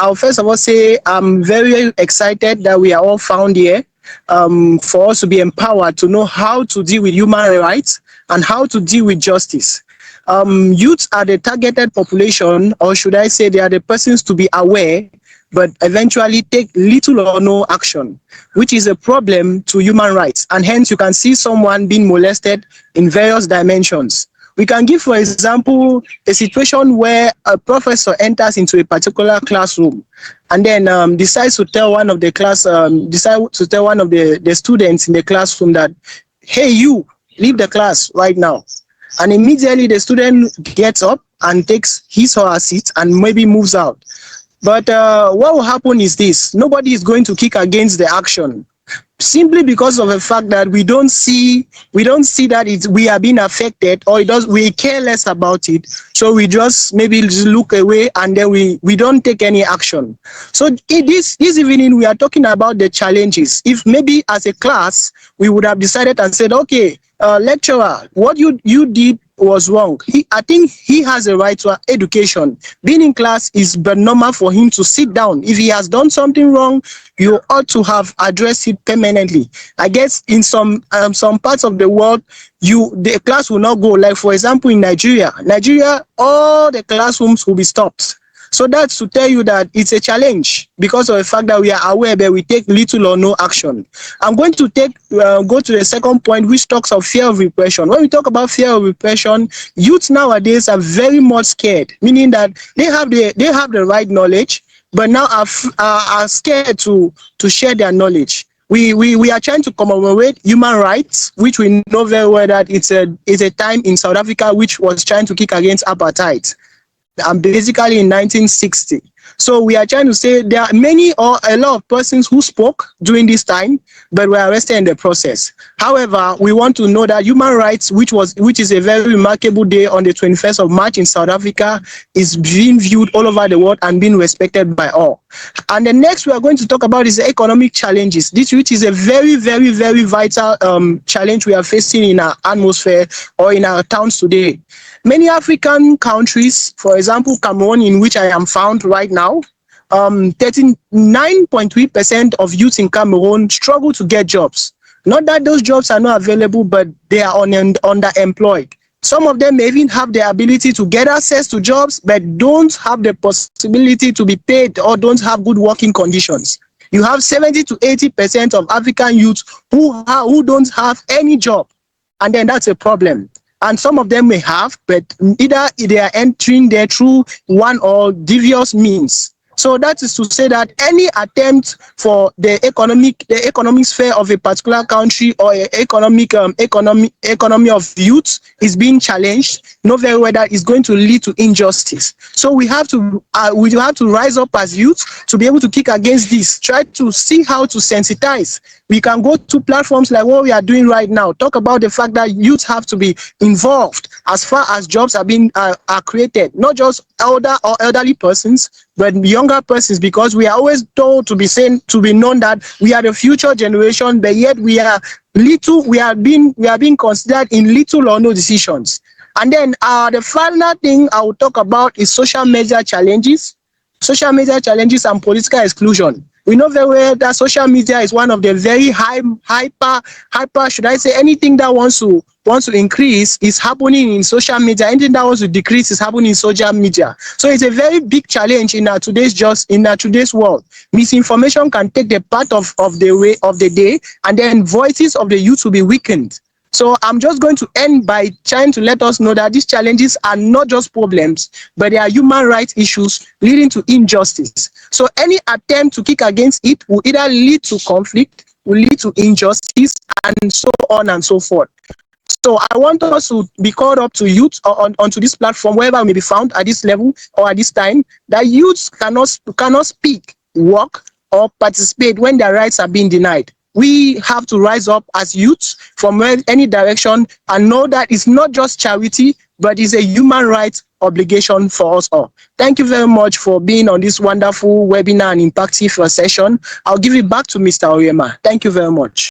I'll first of all say I'm very excited that we are all found here for us to be empowered to know how to deal with human rights and how to deal with justice. Youths are the targeted population, or should I say they are the persons to be aware, but eventually take little or no action, which is a problem to human rights. And hence you can see someone being molested in various dimensions. We can give, for example, a situation where a professor enters into a particular classroom and then decides to tell one of the students in the classroom that, hey, you, leave the class right now. And immediately the student gets up and takes his or her seat and maybe moves out. But what will happen is this: nobody is going to kick against the action, simply because of the fact that we don't see that we are being affected, or we care less about it. So we just maybe just look away and then we don't take any action. So this evening we are talking about the challenges. If maybe as a class we would have decided and said, okay, lecturer, what you did was wrong. I think he has a right to education. Being in class is but normal for him to sit down. If he has done something wrong, you ought to have addressed it permanently. I guess in some parts of the world, the class will not go. Like for example, in Nigeria, all the classrooms will be stopped. So that's to tell you that it's a challenge because of the fact that we are aware that we take little or no action. I'm going to go to the second point, which talks of fear of repression. When we talk about fear of repression, youth nowadays are very much scared, meaning that they have the right knowledge, but now are scared to share their knowledge. We are trying to commemorate human rights, which we know very well that it's a time in South Africa which was trying to kick against apartheid. Basically in 1960. So we are trying to say there are many or a lot of persons who spoke during this time, but were arrested in the process. However, we want to know that human rights, which is a very remarkable day on the 21st of March in South Africa, is being viewed all over the world and being respected by all. And the next we are going to talk about is the economic challenges, which is a very, very, very vital challenge we are facing in our atmosphere or in our towns today. Many African countries, for example, Cameroon, in which I am found right now, 39.3% of youth in Cameroon struggle to get jobs. Not that those jobs are not available, but they are underemployed. Some of them may even have the ability to get access to jobs, but don't have the possibility to be paid or don't have good working conditions. You have 70 to 80% of African youth who don't have any job, and then that's a problem. And some of them may have, but either they are entering there through one or devious means. So that is to say that any attempt for the economic sphere of a particular country or economy of youth is being challenged. Know very well that is going to lead to injustice. So we have to rise up as youth to be able to kick against this. Try to see how to sensitize. We can go to platforms like what we are doing right now. Talk about the fact that youth have to be involved as far as jobs are created, not just elderly persons, but younger persons, because we are always told to be known that we are the future generation, but yet we are being considered in little or no decisions. And then the final thing I will talk about is social media challenges and political exclusion. We know very well that social media is one of the very hyper, should I say, anything that wants to increase is happening in social media. Anything that wants to decrease is happening in social media. So it's a very big challenge in our today's world. Misinformation can take the part of the day, and then voices of the youth will be weakened. So I'm just going to end by trying to let us know that these challenges are not just problems, but they are human rights issues leading to injustice. So any attempt to kick against it will either lead to conflict, will lead to injustice, and so on and so forth. So I want us to be called up to youth onto this platform, wherever we may be found at this level or at this time, that youths cannot speak, work, or participate when their rights are being denied. We have to rise up as youth from any direction and know that it's not just charity, but it's a human rights obligation for us all. Thank you very much for being on this wonderful webinar and impactful session. I'll give it back to Mr. Oyema. Thank you very much.